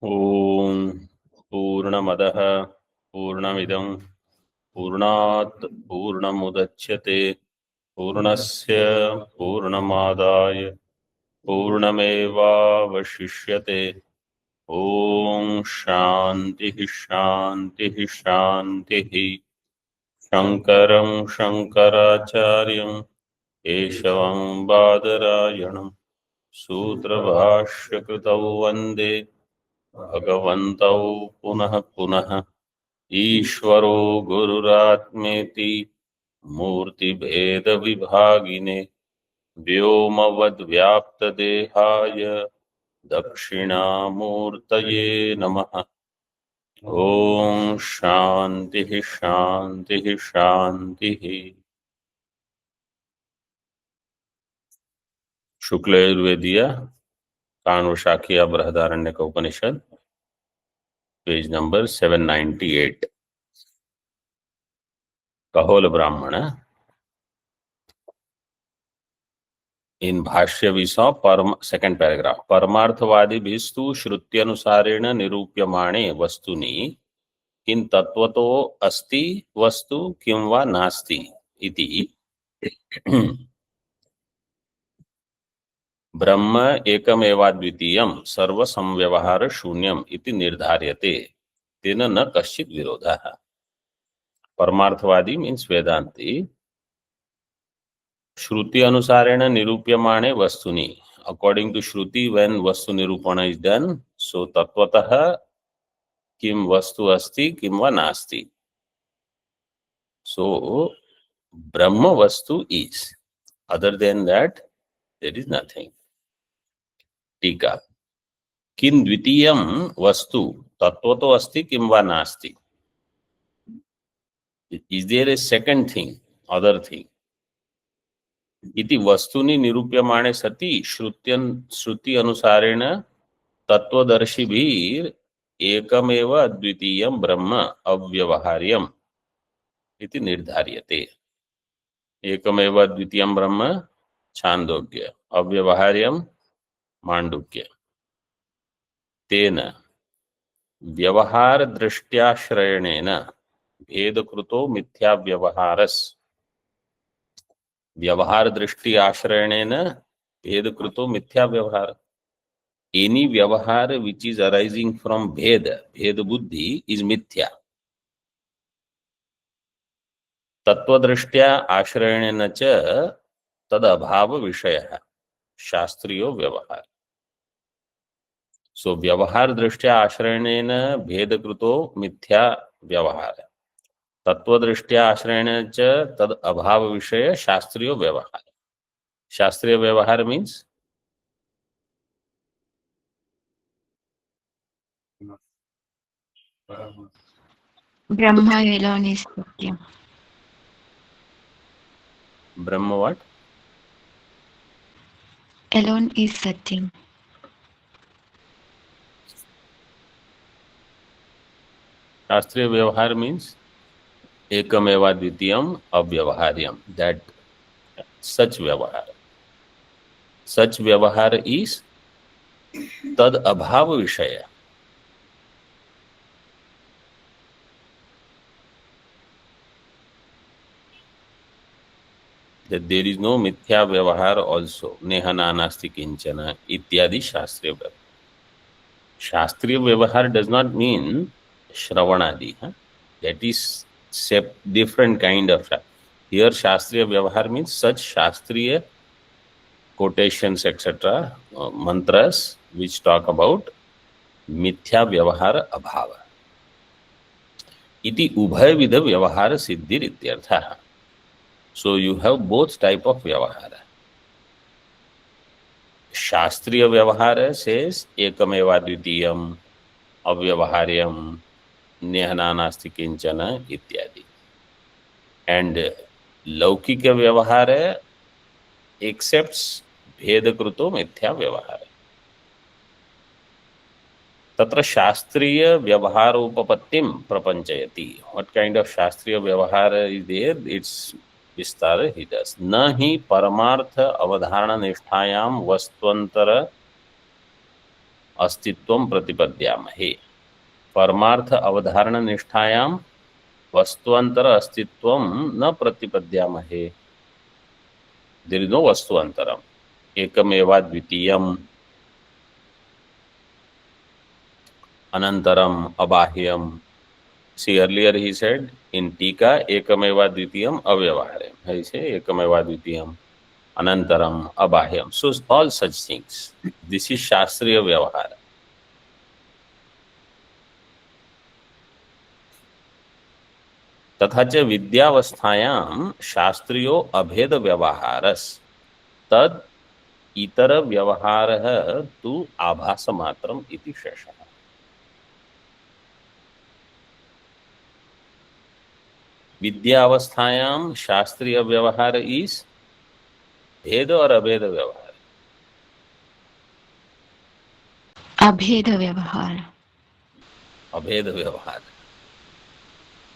ओम पूर्णमदः पूर्णमिदं पूर्णात् पूर्णमुदच्यते पूर्णस्य पूर्णमादाय पूर्णमेवावशिष्यते। ओम शांति शांति शांति। शंकरं शंकराचार्यं केशवं बादरायणं सूत्रभाष्यकृतौ वन्दे भगवन्तौ पुनः पुनः। ईश्वरो गुरुरात्मेति मूर्तिभेदविभागिने व्योमवद्व्याप्तदेहाय दक्षिणामूर्तये नमः। ओम शांति शांति शांति। शुक्ल यजुर्वेदीय काण्वशाखीय बृहदारण्यक उपनिषद, पेज नंबर 798। कहोल ब्राह्मण इन भाष्य विषय सेकंड पैराग्राफ। परमार्थवादी भिस्तु श्रुत्यनुसारेण निरूप्यमाणे वस्तुनि किं तत्वतो अस्ति वस्तु किं वा नास्ति इति ब्रह्म एकमेवाद्वितीयं सर्वसंव्यवहार शून्यम इति निर्धार्यते तेन न कश्चित् विरोधः। परमार्थवादी मीन्स वेदांती श्रुति अनुसारेण निरूप्यमाणे वस्तुनि, अकॉर्डिंग टू श्रुति व्हेन वस्तु निरूपण इज डन, सो तत्वतः किम वस्तु अस्ति किम वा नास्ति। सो ब्रह्म वस्तु is, other than that there is nothing. टीका किं द्वितीयं वस्तु तत्वतो अस्ति किं वा नास्ति। Is there a second thing, other thing इति वस्तुनि निरूप्यमाणे सति श्रुति अनुसारेण तत्वदर्शिभिः एकमेव अद्वितीयं ब्रह्म अव्यवहार्यम् इति निर्धार्यते। एकमेव अद्वितीयं ब्रह्म छांदोग्य, अव्यवहार्यं मांडुक्य। तेन व्यवहार दृष्ट्याश्रयणेन भेदकृतो मिथ्या व्यवहारस्। व्यवहार दृष्टि आश्रयणेन भेदकृतो मिथ्या व्यवहार। एनी व्यवहार which is arising from भेद बुद्धि is मिथ्या। तत्वदृष्ट्या आश्रयणेन च तद अभाव विषयः शास्त्रीयो व्यवहार। सो व्यवहार दृष्ट्या आश्रयणेन भेदकृतो मिथ्या व्यवहार, तत्वदृष्ट्या आश्रयणेन च तद अभाव विषय शास्त्रीयो व्यवहार। शास्त्रीय व्यवहार means Brahma alone is Satyam. Brahma what? Alone is Satyam. शास्त्रीय व्यवहार मीन्स एकमेवा द्वितीयम अव्यवहार्यम, दैट सच व्यवहार इज तद अभाव विषय। that there is no mithya vyavahar also, nehana nasti kinchana ityadi shastriya vyavahar. Shastriya vyavahar does not mean shravanadi, that is different kind of here. Shastriya vyavahar means such shastriya quotations etc, mantras which talk about mithya vyavahar abhava iti ubhay vidha vyavahar siddhir ityarthah. So you have both type of vyavahara. शास्त्रीय व्यवहार says एकमेवा द्वितीयम अव्यवहार्यम Nehna नास्ति किंचन इत्यादि, and लौकिक व्यवहार accepts भेदकृतो मिथ्या व्यवहार। तत्र शास्त्रीय व्यवहारोपपत्तिम प्रपंचयति। व्हाट काइंड ऑफ शास्त्रीय व्यवहार इज देयर? इट्स विस्तार ही डस। न ही परमार्थ अवधारण निष्ठायाम वस्तुंतर अस्तित्वं प्रतिपद्यामहे. परमार्थ अवधारण निष्ठायां वस्तुअंतर अस्तित्वं न प्रतिपद्यामहे. देयर इज नो वस्तुअंतरम. एकमेवाद्वितीयम्, अनंतरम, अबाह्यम. See, earlier he said in टीका एकमेवाद्वितीयम अव्यवहार्यम. He say एकमेवाद्वितीयम, अनंतरम, अबाह्यम. So all such things. This is शास्त्रीय व्यवहार. तथा च विद्यावस्थायां शास्त्रीयो अभेद व्यवहारस् तद इतर व्यवहारः तु आभासमात्रम् इति शेषः. विद्यावस्थायां शास्त्रीय व्यवहार इज भेद और अभेद व्यवहार. अभेद व्यवहार. अभेद व्यवहार.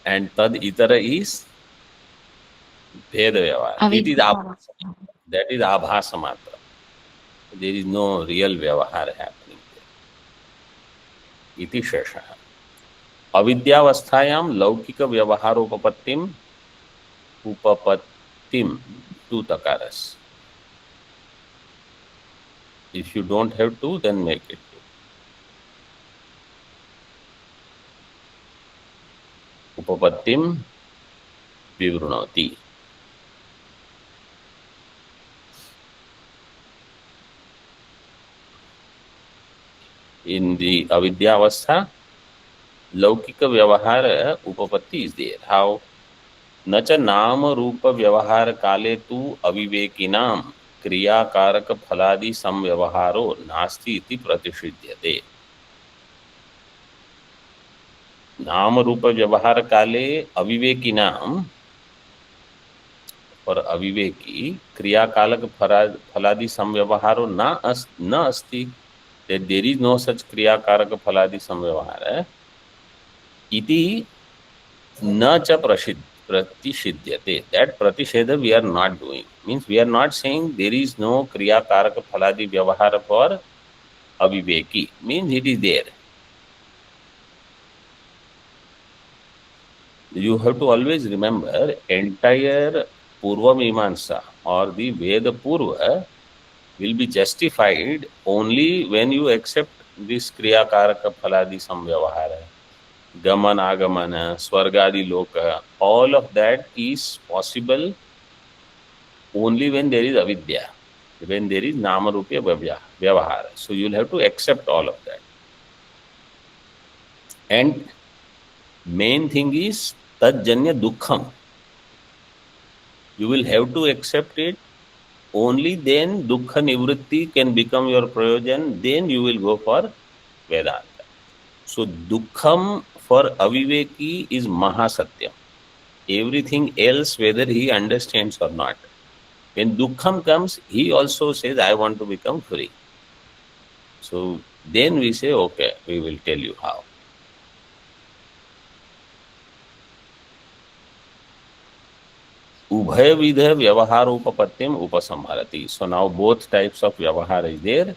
एंड तद इतर इज भेद व्यवहार. इट इज आभास. दैट इज आभास मात्र. देयर इज नो रियल व्यवहार हैपनिंग इति शेषः. अविद्यावस्थायां लौकिक व्यवहारोपपत्तिम टू तकारस. If you don't have two then make it two. उपपत्तिम विवृणोति. In the avidyavastha, लौकिक व्यवहार उपपत्ति इज देयर. हाउ? न च नाम रूप व्यवहार काले तु अविवेकिनां क्रियाकारक फलादि संव्यवहारो नास्ति इति प्रतिषिध्यते. नाम रूप व्यवहार काले अविवेकिनां, और अविवेकी क्रियाकालक फलादि संव्यवहारो न अस्ति. that there is no such क्रियाकारक फलादि संव्यवहार इति न च प्रतिषिध्यते. That प्रतिषेध we are not doing. Means we are not saying there is no क्रियाकारक फलादि व्यवहार for aviveki. Means it is there. You have to always remember entire Purva Mimamsa or the Veda Purva will be justified only when you accept this Kriya Karaka Phaladi Samvyavahara. Gaman, Agamana, Swargadi Loka, all of that is possible only when there is avidya, when there is Namarupya Vyavahara. So you will have to accept all of that. And main thing is Tajjanya Dukkham. You will have to accept it. Only then Dukkha Nivritti can become your Prayojan. Then you will go for Vedanta. So Dukkham for Aviveki is Mahasatyam. Everything else, whether he understands or not. When Dukkham comes, he also says, I want to become free. So then we say, okay, we will tell you how. Ubhaya vidha vyavaharopapattim upasamharati. So now both types of vyavahara is there.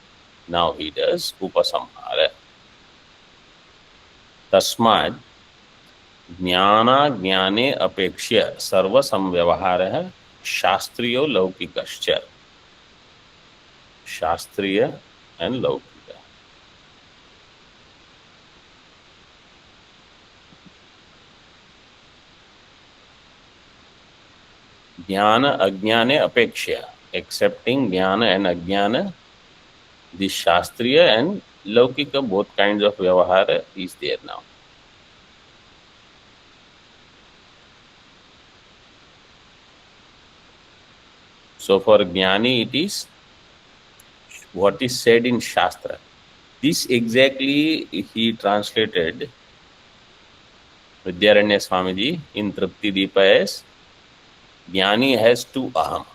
Now he does upasamhara. Tasmad jnana jnane apekshya sarva samvyavaharah shastriyo laukikascha. Shastriya and laukika. Jnana ajnane apekshya. Accepting jnana and ajnana, the shastriya and laukika, both kinds of vyavahara is there now. So for jnani it is what is said in Shastra. This exactly he translated Vidyaranya Swamiji in Tripti Deepa as Jnani has two aham.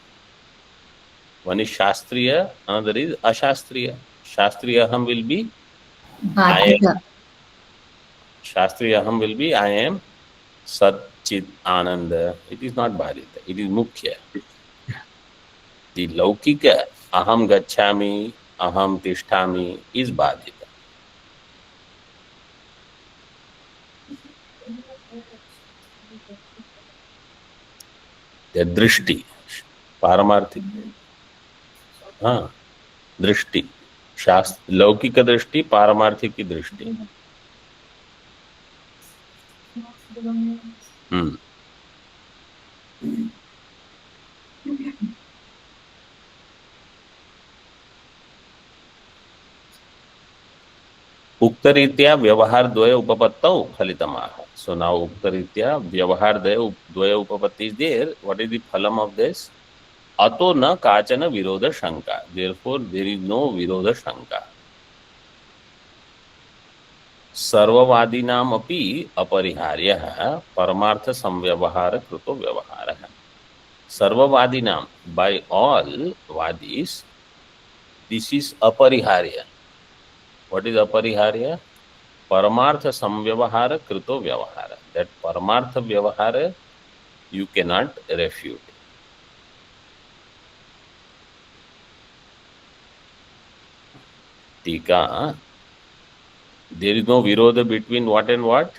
One is Shastriya, another is Ashastriya. Shastriya aham will be I am. Shastriya aham will be I am Sat Chit Ananda. It is not Bharita, it is Mukhya. The Laukika aham gacchami, aham tishtami is Bhadita. दृष्टि पारमार्थिक, हाँ दृष्टि, शास्त्र लौकिक दृष्टि, पारमार्थिक की दृष्टि। हम्म उक्तरीत्या व्यवहार द्वय उपपत्तौ फलितमाह। So now उक्तरीत्या व्यवहार द्वय उपपत्ति is there. What is the phalam of this? अतो न काचन विरोध शंका, therefore there is no विरोध शंका। सर्ववादिनाम अपि अपरिहार्यः परमार्थ संव्यवहार कृतो व्यवहारः। सर्ववादिनाम, by all vadis, this is अपरिहार्य। What is अपरिहार्य? परमार्थ संव्यवहार कृतो व्यवहार, that परमार्थ व्यवहार you cannot refute। टीका, there is no virodha between what and what?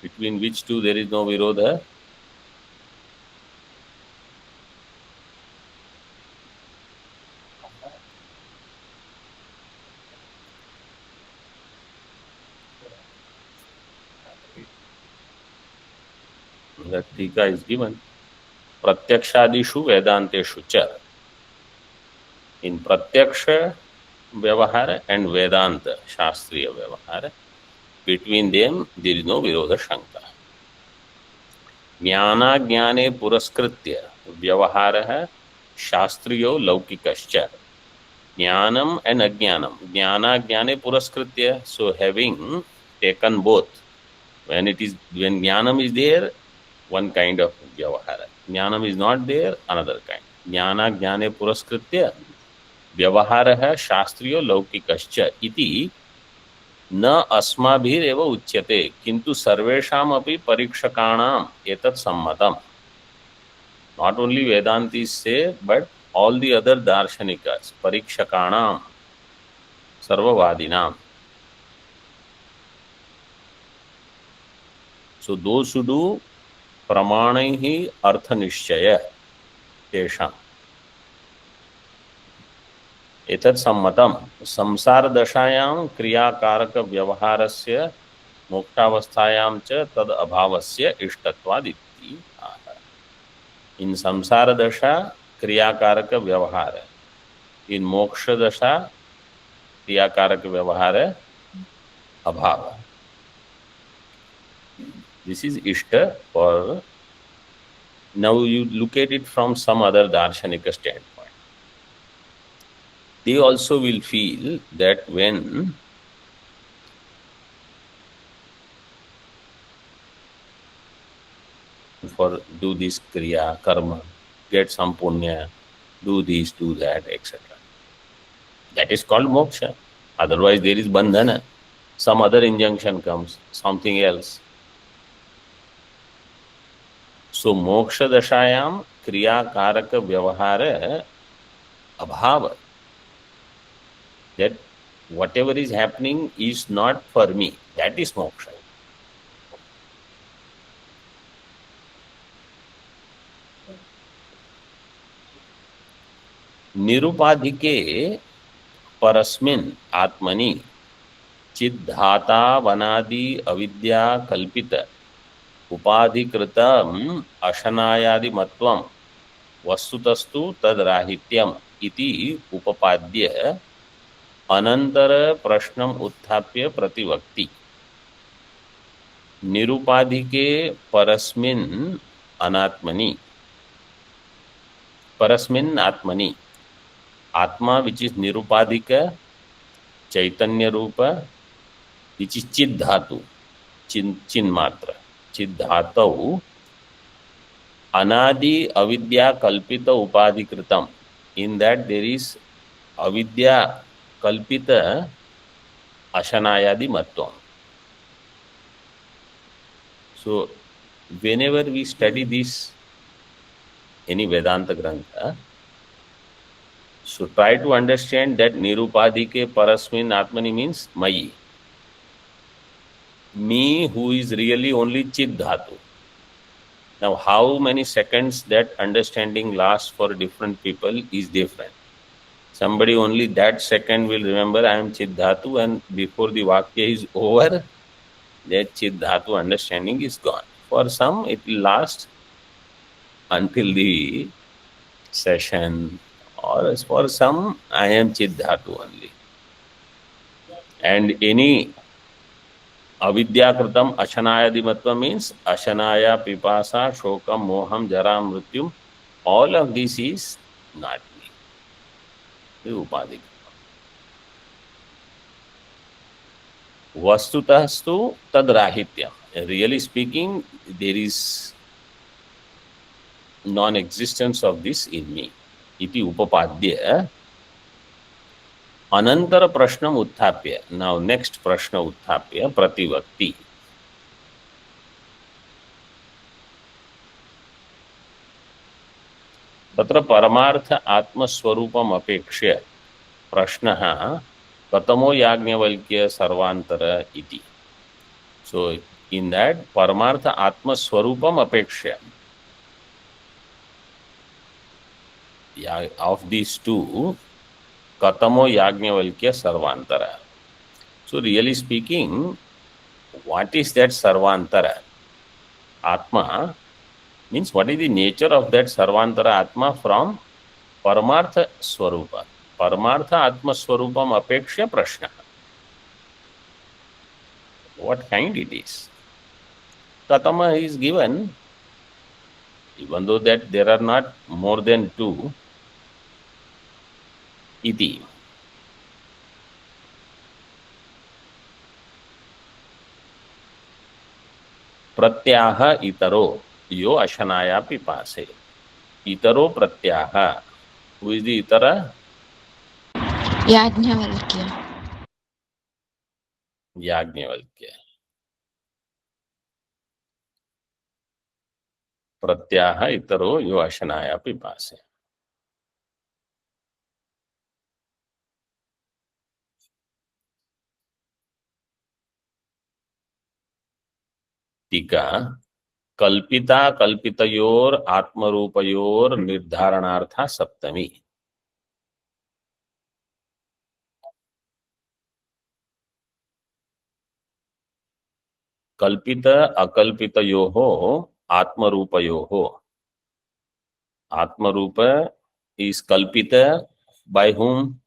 Between which two there is no virodha? That टीका is given। प्रत्यक्षादिषु वेदांतेषु च, in pratyaksh व्यवहार and vedanta शास्त्रीय व्यवहार, between them there is no virodha shanka। ज्ञानाज्ञाने पुरस्कृत्य व्यवहारः शास्त्रीयो लौकिकश्च। Jnanam and Ajnanam. Jnana Jnane Puraskritya. So having taken both, when Jnanam is there, one kind of Vyavahara. Jnanam is not there, another kind. Jnana Jnane Puraskritya Vyavahara Shastriyo Laukikascha iti न अस्माभिरेव उच्यते किंतु सर्वेषाम अपि परीक्षकाणाम एतत् सम्मतम। Not only Vedantis say, but all the other darshanikas, parikshakaanam, sarvavadinam. So those who do pramanaihi artha nishchaya, tesham. एतत् सम्मतम। संसार दशायां क्रियाकारक व्यवहारस्य मोक्षावस्थायां च तद अभावस्य इष्टत्वादिति आह। इन संसार दशा क्रियाकारक व्यवहार, इन मोक्ष दशा क्रियाकारक व्यवहार अभाव। This is ishta for now. You look at it from some other darshanika standpoint. They also will feel that when for do this kriya, karma, get some punya, do this, do that, etc. That is called moksha. Otherwise there is bandhana. Some other injunction comes, something else. So moksha dashayam kriya karaka vyavahara abhava. That whatever is happening is not for me. That is moksha. निरुपाधिके परस्मिन् आत्मनि चिद्धाता वनादि अविद्या कल्पित उपाधिकृतम् अशनायादिमत्वं वस्तुतस्तु तद्राहित्यम् इति उपपाद्य अनंतर प्रश्नम उत्थाप्य प्रतिवक्ति। निरुपाधिके परस्मिन् अनात्मनि, परस्मिन् आत्मनि, आत्मा which is nirupadhika, chaitanya rupa, which is chid dhatu, chin matra, chid dhatau, anadi avidya kalpita upadhikritam. In that there is avidya kalpita ashanayadi matvam. So whenever we study this, any Vedanta grantha, so try to understand that nirupadhike parasmin atmani means mayi. me who is really only chit dhatu. Now, how many seconds that understanding lasts for different people is different. Somebody only that second will remember I am chit dhatu, and before the vakya is over, that chit dhatu understanding is gone. For some, it will last until the session, or as for some, I am chit dhatu only. And any avidyakritam ashanayadimatva means ashanaya, pipasa, shokam, moham, jara, mrityum. All of this is not me. The upadhi. Vastutastu tadrahityam. Really speaking, there is non-existence of this in me. Iti upapadya. Anantara prashnam utthapya. Now next prashna utthapya prativakti. तत्र परमार्थ आत्मस्वरूपम अपेक्ष्य प्रश्नः कतमो याज्ञवल्क्य सर्वांतर इति. So in that परमार्थ आत्मस्वरूपम अपेक्ष्य, of these two, Katamo Yajnavalkya Sarvantara. So really speaking, what is that Sarvantara? Atma means what is the nature of that Sarvantara Atma from Paramartha Swarupa. Paramartha Atma Swarupam Apeksha Prashna. What kind it is? Katama is given, even though that there are not more than two, iti. Pratyaha itaro yo ashanaya pipase. Itaro pratyaha. Who is the itara? Yajnavalkya. Yajnavalkya. Pratyaha itaro yo ashanaya pipase. टीका कल्पिता कल्पितयोर आत्मरूपयोर निर्धारणार्था सप्तमी. कल्पित अकल्पितयोः आत्मरूपयोः. आत्मरूप is kalpita by whom?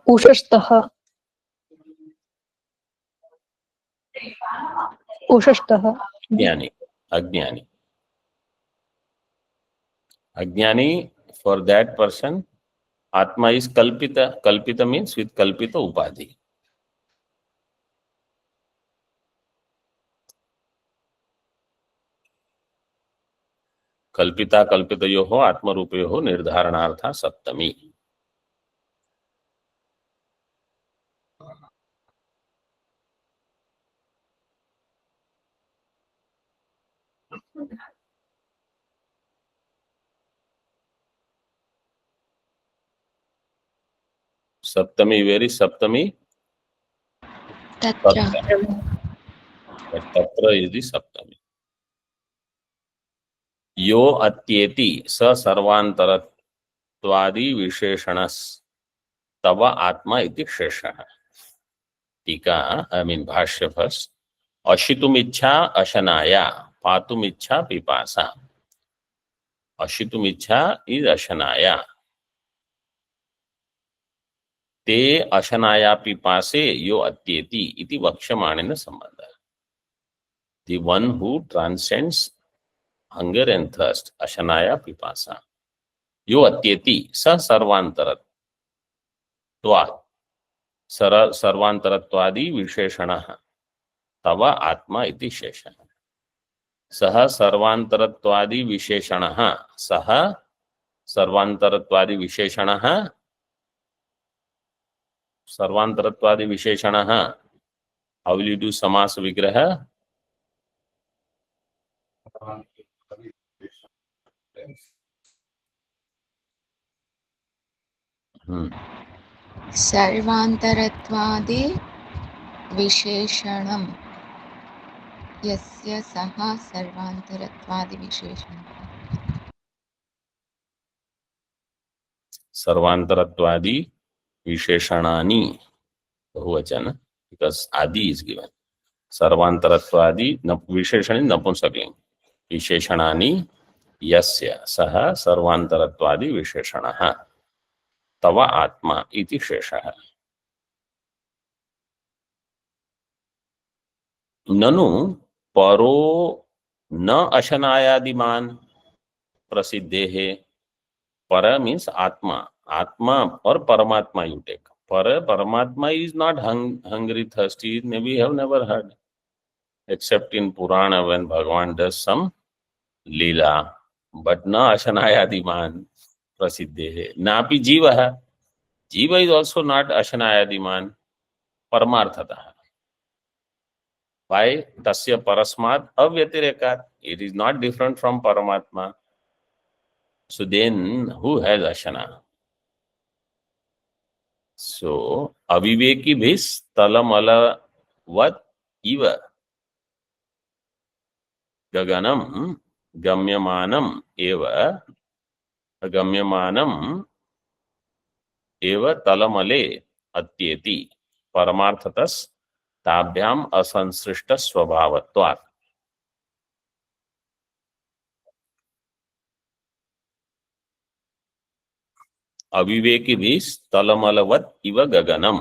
उषस्तः Jnani. Ajnani. Ajnani, for that person, Atma is kalpita. Kalpita means with kalpita upadhi. कल्पिता कल्पितयोः आत्मरूपयोः निर्धारणार्था सप्तमी. सप्तमी, where is Saptami? Tatra. तत्र is the सप्तमी. यो अत्येति स सर्वांतरत्वादि विशेषणस् तव आत्मा इति शेषः. टीका, I mean भाष्य फर्स्ट. अशितुमिच्छा अशनाया, पातुमिच्छा पिपासा. अशितुमिच्छा is अशनाया. ते अशनाया पिपासे यो अत्येति इति वक्ष्यमाणेन संबंधः. The one who transcends hunger and thirst, ashanaya pipasa. Yo atyeti sa sarvantaratva. Sarvantarattvadi visheshanaha. Tava atma iti sheshana. Saha sarvantarattvadi visheshanaha. Saha sarvantarattvadi visheshanaha. Sarvantarattvadi visheshanaha. How will you do samasa vigraha? सर्वान्तरत्वादि विशेषणं यस्य सः सर्वान्तरत्वादि विशेषणं सर्वांतरत्वादि विशेषणानि बहुवचन because adi is given. सर्वांतरत्वादि विशेषण नपुंसकलिंग विशेषणानि यस्य सह सर्वांतरत्वादि विशेषणः तव आत्मा इति शेषः। ननु परो न अशनायादिमान प्रसिद्धेः। पर मीन्स आत्मा, आत्मा और परमात्मा यू टेक। पर परमात्मा is not hungry, thirsty, maybe you have never heard, except in Purana when Bhagavan does some Leela. But na Ashanayadiman prasiddhe. Napi Jiva. Jiva is also not Ashanayadiman Paramarthata. Why? Tasya Parasmat Avyatirekat. It is not different from Paramatma. So then, who has Ashana? So, Aviveki Bhis Talamala Vat Iva Gaganam Gamyamanam Eva Gamyamanam Eva Talamale Atyeti Paramarthatas ताभ्याम असंसृष्ट स्वभावत्वात्। अविवेकी भी तलमलवत इव Gangnam.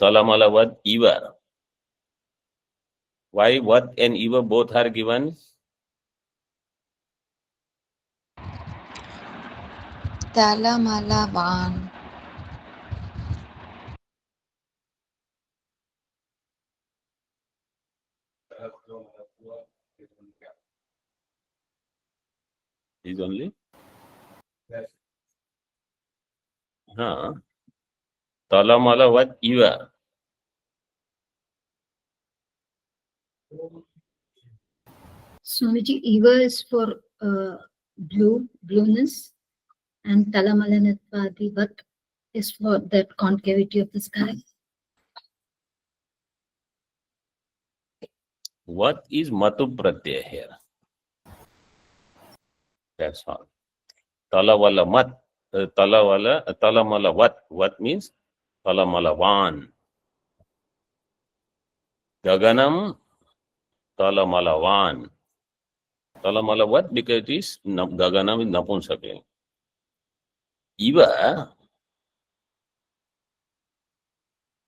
तलमलवत इव, why what and iva both are given? तलमलवान् Is only हाँ तलमलवत इव। Swamiji, Eva is for blueness, and Talamalanatvadi Vat is for that concavity of the sky. What is matu pratyay here? That's all. Talavala mat, talamala what? What means talamalavan. Gaganam talamalavan. Talamala what? Because it is gaganam is napunsakling. Iva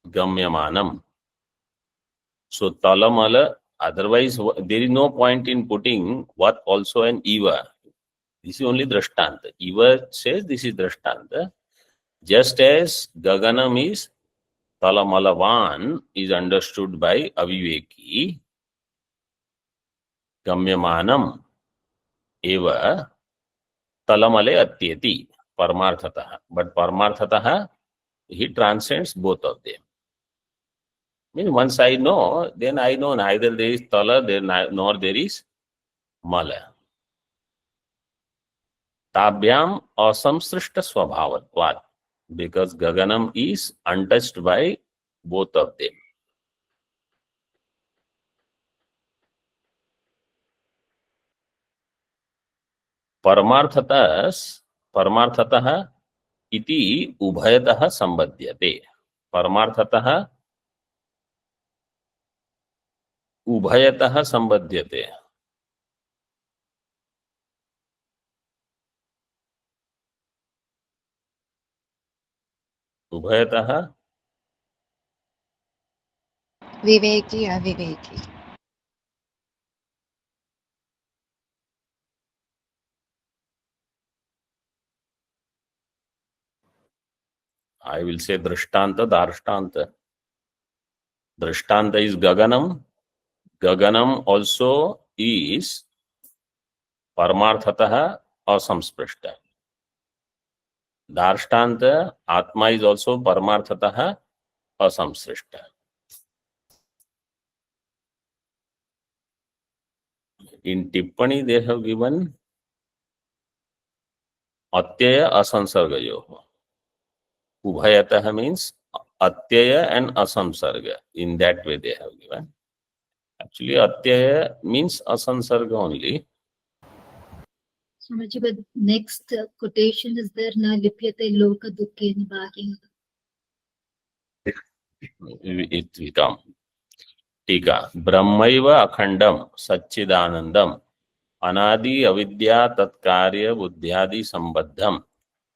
gamyamanam. So talamala, otherwise there is no point in putting what also an eva. This is only drashtanta. Eva says this is drashtanta. Just as gaganam is talamalavan is understood by aviveki, gamyamanam eva talamale atyeti paramarthataha. But paramarthataha, he transcends both of them. Means once I know, then I know neither there is tala nor there is mala. Tabhyam asamsrishta swabhavatvat, because gaganam is untouched by both of them. Paramarthatah iti ubhayatah sambadhyate. Paramarthatah ubhayatah sambadhyate. Ubhayatah विवेकी अविवेकी I will say drishtanta, darshtanta. Drishtanta is gaganam. Gaganam also is paramarthatah asamsprishta. Darshtanta, Atma is also paramarthatah asamsrishta. In Tippani, they have given अत्यय असंसर्गयोः. Ubhayatah means atyaya and asamsarga. In that way they have given. Actually, atyaya means asansarga only. Swamiji, but next quotation is there, na lipyate loka dukkhe bahi. It will come. Tika. Brahmaiva akhandam satchidanandam anadi avidya tatkarya buddhyadi sambaddham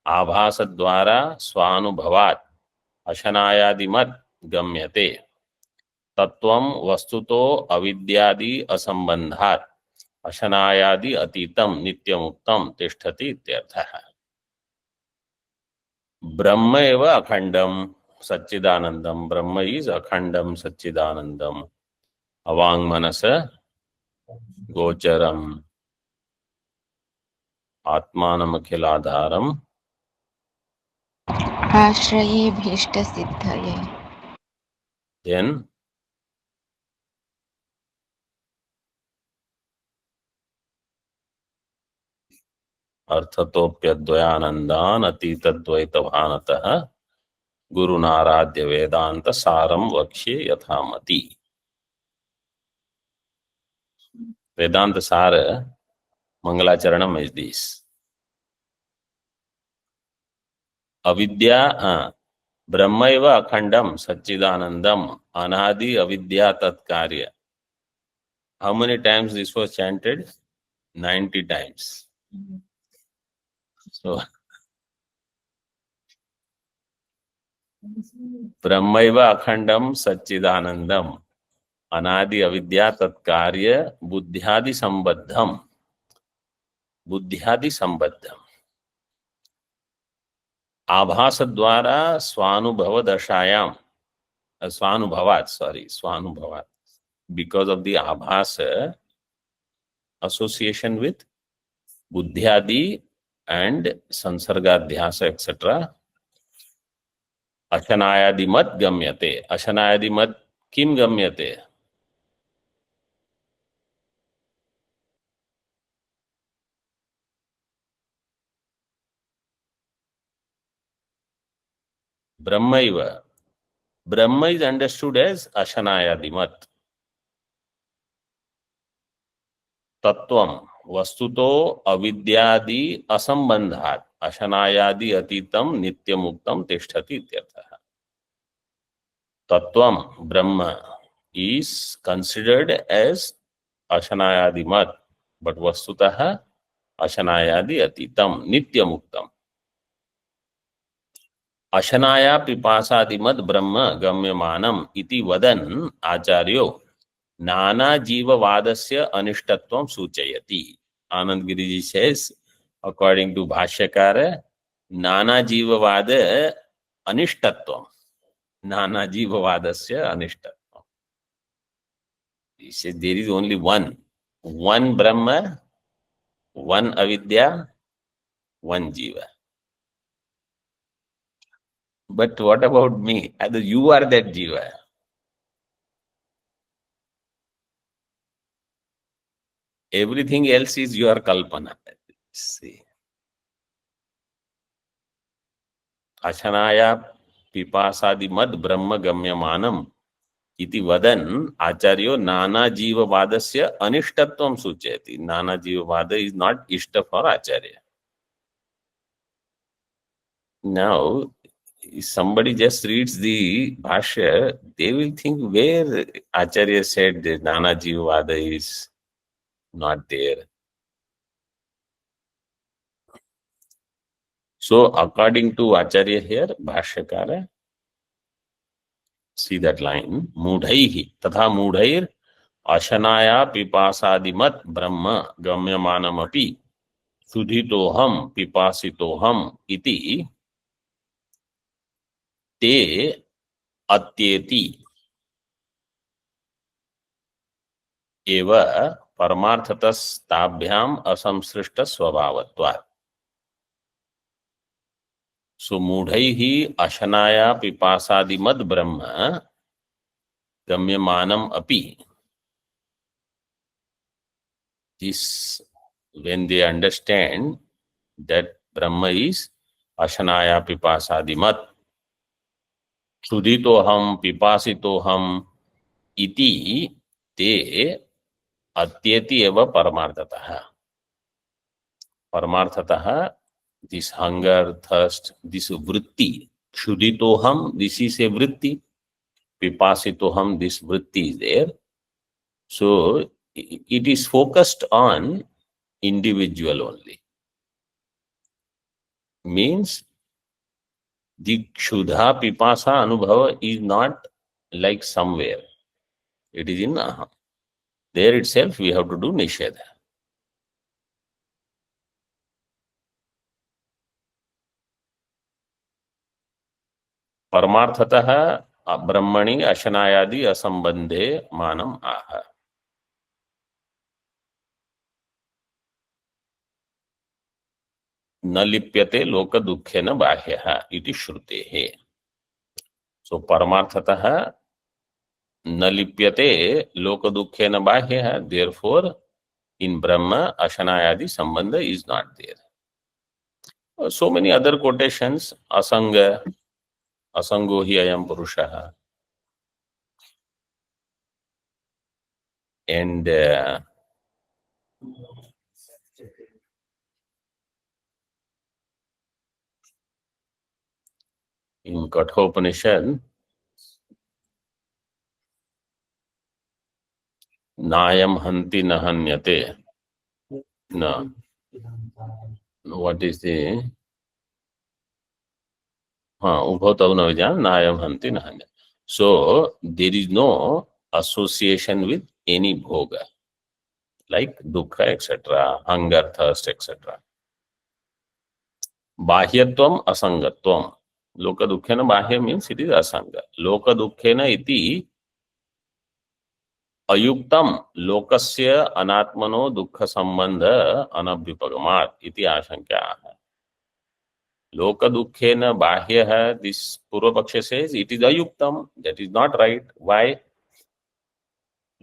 आभासद्वारा स्वानुभवात् अशनायादिमत् गम्यते तत्वं वस्तुतो अविद्यादि असंबंधात् अशनायादि अतीतम नित्यमुक्तम तिष्ठति इत्यर्थः. ब्रह्म एव अखंडम सच्चिदानंदम. ब्रह्म is अखंडम Sachchidanandam. अवांग Manas गोचरम आत्मानमखिलाधारम आश्रयेभीष्टसिद्धये. then अर्थतोप्यद्वयानंदान अतीतद्वैत भानतः गुरुनाराध्य वेदांत सारम वक्ष्ये यथामति. वेदांत सार मंगलाचरणम is this. अविद्या ब्रह्मैव अखंडम सच्चिदानंदम अनादि अविद्या तत्कार्य. How many times this was chanted? 90 times. So ब्रह्मैव अखंडम सच्चिदानंदम अनादि अविद्या तत्कार्य बुद्ध्यादि संबद्धम. बुद्ध्यादि संबद्धम आभास द्वारा स्वानुभव दशायाम स्वानुभवात् स्वानुभवात् because of the आभास association with बुद्ध्यादि and संसर्गाध्यास etc. अशनायादिमत गम्यते. अशनायादिमत किम गम्यते? Brahmaiva. Brahma is understood as Ashanayadimat. Tattvam Vastuto Avidyadi Asambandhat Ashanayadi Atitam Nityamuktam Tishtati Ityartha. Tattvam Brahma is considered as Ashanayadimat, but Vastutaha Ashanayadi Atitam Nityamuktam. अशनाया पिपासादिमद ब्रह्म गम्यमानम इति वदन आचार्यो नाना जीववादस्य अनिष्टत्वं सूचयति. Anand Giri ji says, according to भाष्यकार, नाना जीववाद अनिष्टत्वं. नाना जीववादस्य अनिष्टत्वं. He says there is only one Brahma, one avidya, one jiva. But what about me? Either you are that jiva. Everything else is your kalpana. See. Ashanaya pipasadi mad brahma gamyamanam iti vadan acharyo nana jiva vadasya anishtatvam suchayati. Nana jiva vada is not ishta for acharya. Now, if somebody just reads the bhashya, they will think where acharya said that nana jiva vada is not there. So, according to acharya here, bhashyakara, see that line, mudhaihi तथा मूढ़ैर अशनाया पिपासादिमत ब्रह्म गम्यमानमपि सुधितोहम पिपासितोहम इति ते अत्येति एव परमार्थतस्ताभ्याम असंसृष्ट स्वभावत्वात्. So मूढ़ैः अशनाया पिपासादिमद ब्रह्म गम्यमानम अपि. This, when they understand that Brahma is ashanaya pipasadimat. क्षुधितोहम पिपासितोहम इति ते अत्येति एव परमार्थतः. परमार्थतः this hunger, thirst, this vritti. Kshuditoham, this is a vritti. Pipasitoham, this vritti is there. So it is focused on individual only. Means the kshuddha pipasa anubhava is not like somewhere. It is in aham. There itself we have to do nishedha. परमार्थतः ब्रह्मणि अशनायादि असंबंधे मानम आह. न लिप्यते लोक दुःखेन बाह्यः इति श्रुतेः. सो परमार्थतः न लिप्यते लोक दुःखेन बाह्यः. देयरफॉर in Brahma अशनायादि संबंध is not there. So many other quotations. Asanga, asango hi ayam purushah. And in Kathopanishad, Nayam hanti nahanyate. No. What is the Ubhatav Navijam Nayam hanti nahanyate. So there is no association with any bhoga, like dukkha, etc., hunger, thirst, etc. Bahyatvam asangatvam. Loka dukkhena bahya means it is asanga. Loka dukkhena iti अयुक्तम लोकस्य अनात्मनो दुःख संबंध अनभ्युपगमात् इति आशंका है. लोक दुःखेन बाह्य है. दिस पूर्व पक्ष सेज इट इज अयुक्तम. That is not right. Why?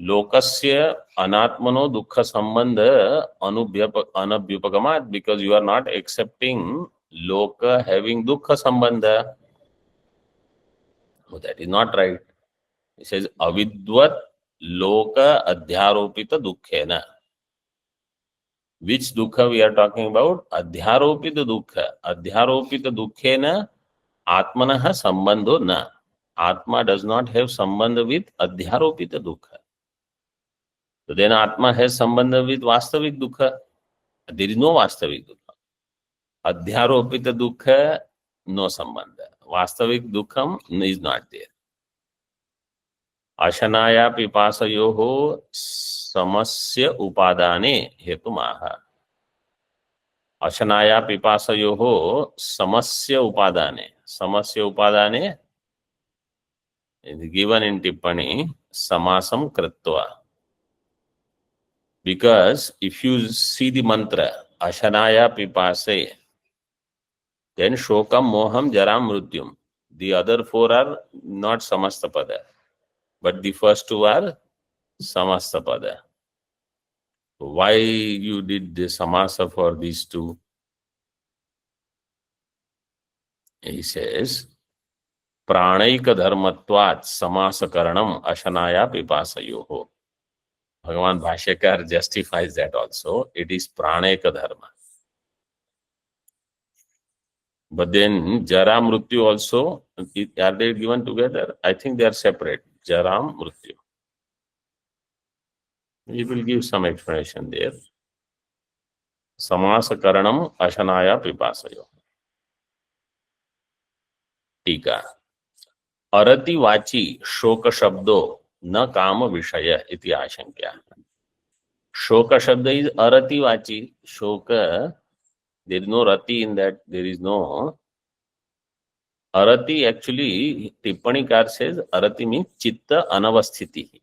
लोकस्य अनात्मनो दुःख संबंध अनभ्युपगमात्, because you are not accepting लोक हैविंग दुःख संबंध. That is not right. It says अविद्वत् लोक अध्यारोपित दुःखेन. Which dukha we are talking about? Adhyaropita dukha. Adhyaropita dukkhena atmanah sambandho na. Atma does not have sambandha with adhyaropita dukha. So then Atma has sambandha with vastavik dukha. There is no vastavik dukha. Adhyaropita dukha, no sambandha. Vastavik dukham is not there. अशनाया पिपासयोः समस्य उपादाने हेतुमाह. अशनाया पिपासयोः समस्य उपादाने. समस्य उपादाने given in tippani samasam kritva. Because if you see the mantra ashanaya pipase, then shokam moham jaram mrutyum. The other four are not samastapada. But the first two are samastapada. Why you did the samasa for these two? He says, pranaika dharmatvat samasakaranam ashanaya pipasayoho. Bhagavan Bhashyakar justifies that also. It is pranaika dharma. But then jara mrityu also, are they given together? I think they are separate. Jaram Mrityu. We will give some explanation there. Samasakaranam Ashanaya Pipasayo. Tika. Arati Vachi Shoka Shabdo Na Kama Vishaya iti Ashankya. Shoka Shabda is Arati Vachi. Shoka, there is no Rati in that. There is no Arati. Actually, Tippanikar says Arati means Chitta Anavasthiti.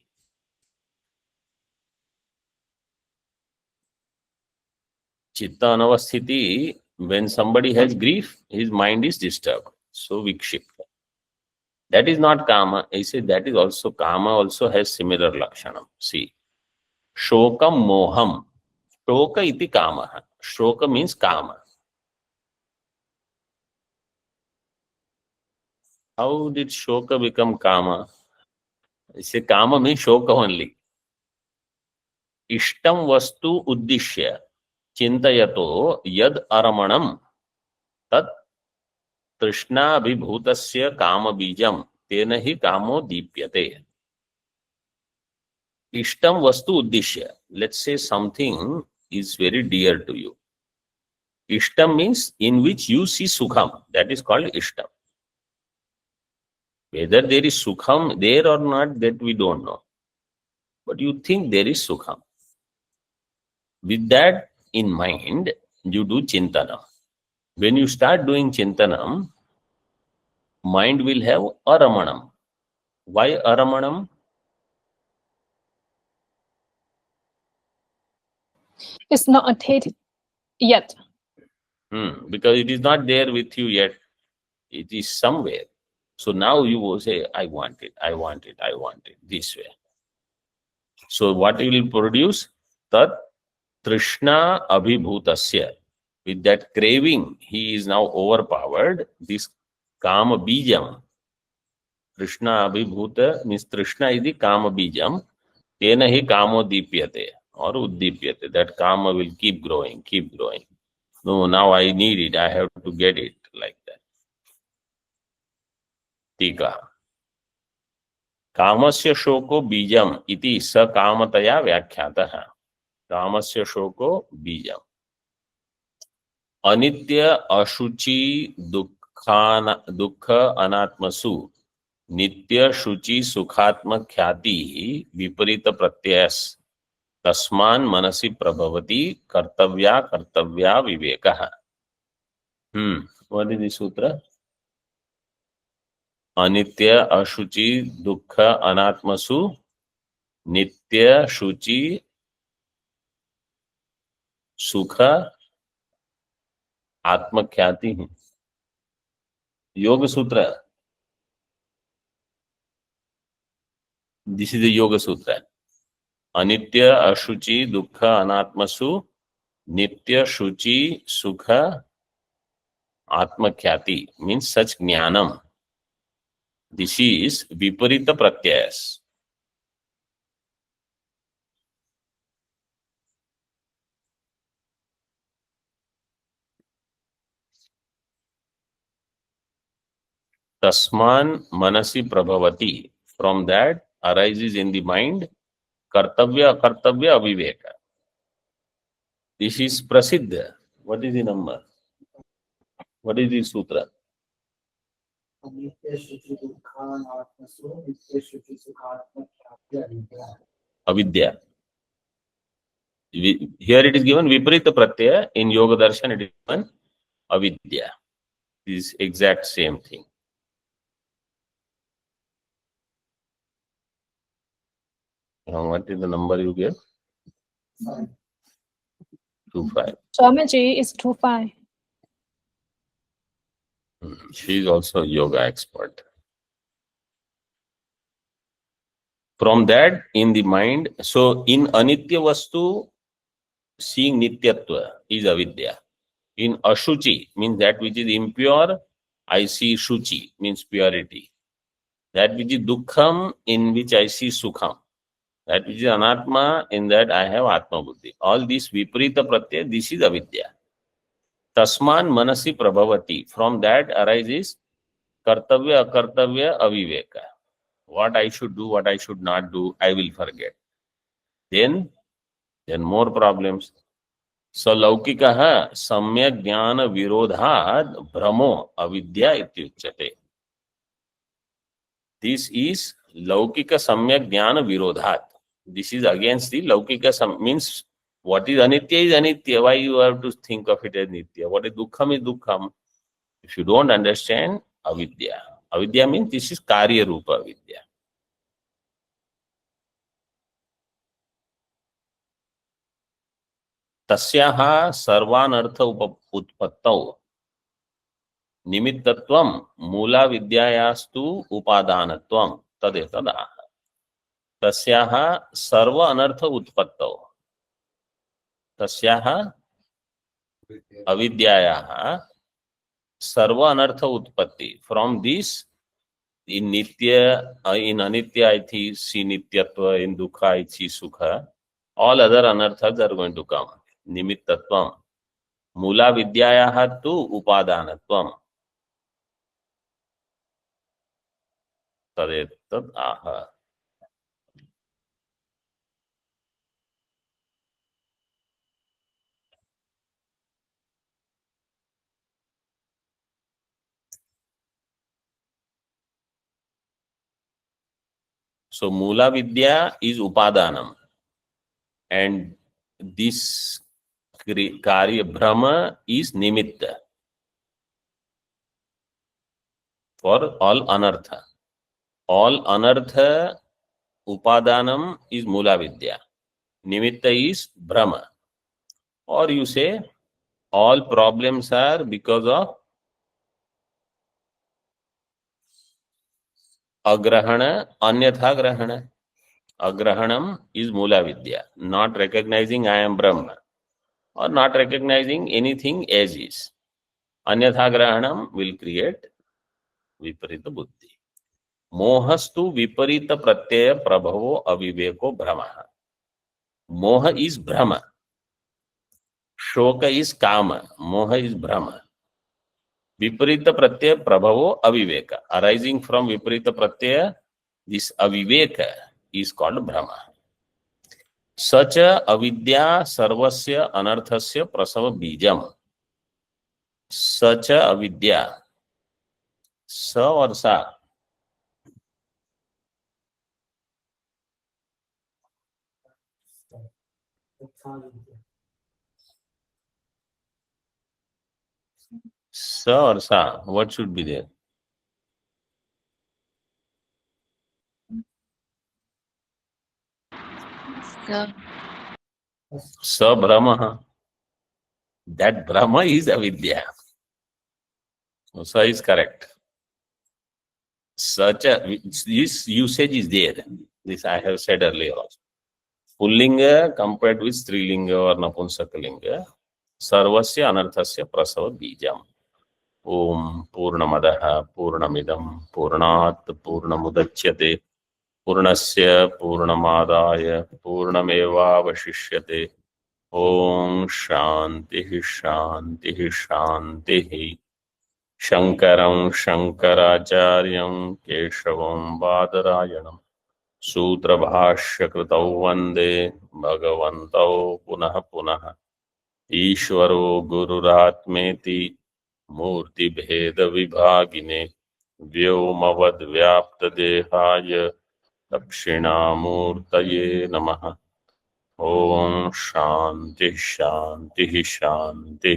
Chitta Anavasthiti, when somebody has grief, his mind is disturbed. So Vikshipta. That is not Kama. I say that is also Kama, also has similar Lakshanam. See, Shokam Moham. Shoka iti Kama. Shoka means Kama. How did Shoka become Kama? It's Kama means Shoka only. Ishtam vastu uddishya चिंतयतो यद अरमणम तत् तृष्णाभिभूतस्य काम बीजम तेन ही कामो दीप्यते. इष्टम वस्तु उद्दिश्य. Let's say something is very dear to you. Ishtam means in which you see sukham. That is called ishtam. Whether there is sukham there or not, that we don't know. But you think there is sukham. With that in mind, you do chintanam. When you start doing chintanam, mind will have aramanam. Why aramanam? It's not attained yet. Because it is not there with you yet. It is somewhere. So now you will say, I want it, I want it, I want it, this way. So what it will produce? Tat Trishna Abhibhutasya. With that craving, he is now overpowered. This Kama Bijam. Trishna Abhibhuta means Trishna is the Kama Bijam. Tena hi Kamo Dipyate or Uddipyate. That Kama will keep growing, keep growing. No, now I need it, I have to get it, like that. Tika. कामस्य शोको बीजम इति स कामतया व्याख्यातः. कामस्य शोको बीजम. अनित्य अशुचि दुख अनात्मसु नित्य शुचि सुखात्म ख्याति विपरीत प्रत्ययस तस्मान् मनसि प्रभवति कर्तव्या कर्तव्या विवेकः. What is the सूत्र? अनित्य अशुचि दुख अनात्मसु नित्य शुचि सुख आत्मख्याति. योग सूत्र. दिस इज द योग सूत्र. अनित्य अशुचि दुख अनात्मसु नित्य शुचि सुख आत्मख्याति मीन्स सच ज्ञानम. This is viparita pratyayas. Tasman manasi prabhavati. From that arises in the mind kartavya kartavya aviveka. This is prasiddha. What is the number? What is the sutra? Avidya. Here it is given viparita pratyaya. In yoga darshan it is given avidya. It is exact same thing. Now what is the number you gave? 25. Swamiji is 25. She is also a yoga expert. From that, in the mind, so in anitya vastu, seeing nityatva is avidya. In ashuchi means that which is impure, I see shuchi means purity. That which is dukkham, in which I see sukham. That which is anatma, in that I have atma buddhi. All these viparita pratyaya, this is avidya. Tasman manasi prabhavati. From that arises kartavya akartavya aviveka. What I should do, what I should not do, I will forget. Then more problems. So laukikaha samyak jnana virodhat brahmo avidya ityuchyate. This is laukika samyak jnana virodhat. This is against the laukika means what is anitya is anitya. Why you have to think of it as nitya? What is dukkham is dukkham. If you don't understand, avidya. Avidya means this is karya rupa avidya. तस्याः सर्वानर्थ उत्पत्तौ निमित्तत्वं मूला विद्यायास्तु उपादानत्वं तदेतदाह. तस्याः सर्व अनर्थ उत्पत्तौ. तस्याः अविद्यायाः सर्व अनर्थ उत्पत्ति. From this in nitya, in anitya I see nityatva, in dukha I see sukha. All other anarthas are going to come. Nimittatvam. Mula vidyayaha tu upadanatvam. Tadetat aha. So Mula Vidya is Upadanam. And this Karya Brahma is Nimitta for all Anartha. All Anartha Upadanam is Mula Vidya. Nimitta is Brahma. Or you say all problems are because of Agrahana, Anyatha Grahana. Agrahanam is Mula Vidya, not recognizing I am Brahma or not recognizing anything as is. Anyatha Grahanam will create Viparita Buddhi. Mohastu Viparita Pratyaya Prabhavo Aviveko Brahma. Moha is Brahma. Shoka is Kama. Moha is Brahma. Viparita Pratyaya Prabhavo Aviveka. Arising from Viparita Pratyaya, this Aviveka is called Brahma. Such avidya sarvasya anarthasya prasava bijam. Such avidya. Sa or sa? Sa or sa? What should be there? Sir. Sa Brahma. That Brahma is avidya. So sa is correct. Such a, this usage is there. This I have said earlier also. Pullinga compared with Strilinga or Napunsakalinga. Sarvasya anarthasya prasava bijam. Om Purnamadaha Purnamidam Purnat Purnamudachyate Purnasya Purnamadaya Purnameva Vashishyate. Om Shanti Shanti Shanti. Shankaram Shankaracharyam Keshavam Badarayanam Sutra Bhashya Kritau Vande Bhagavantau Punaha Punaha Ishvaro Gururatmeti Murti Bheda Vibhagine Vyomavad Vyapta Dehaya Dakshinamurtaye Namaha. Om Shanti Shanti Shanti.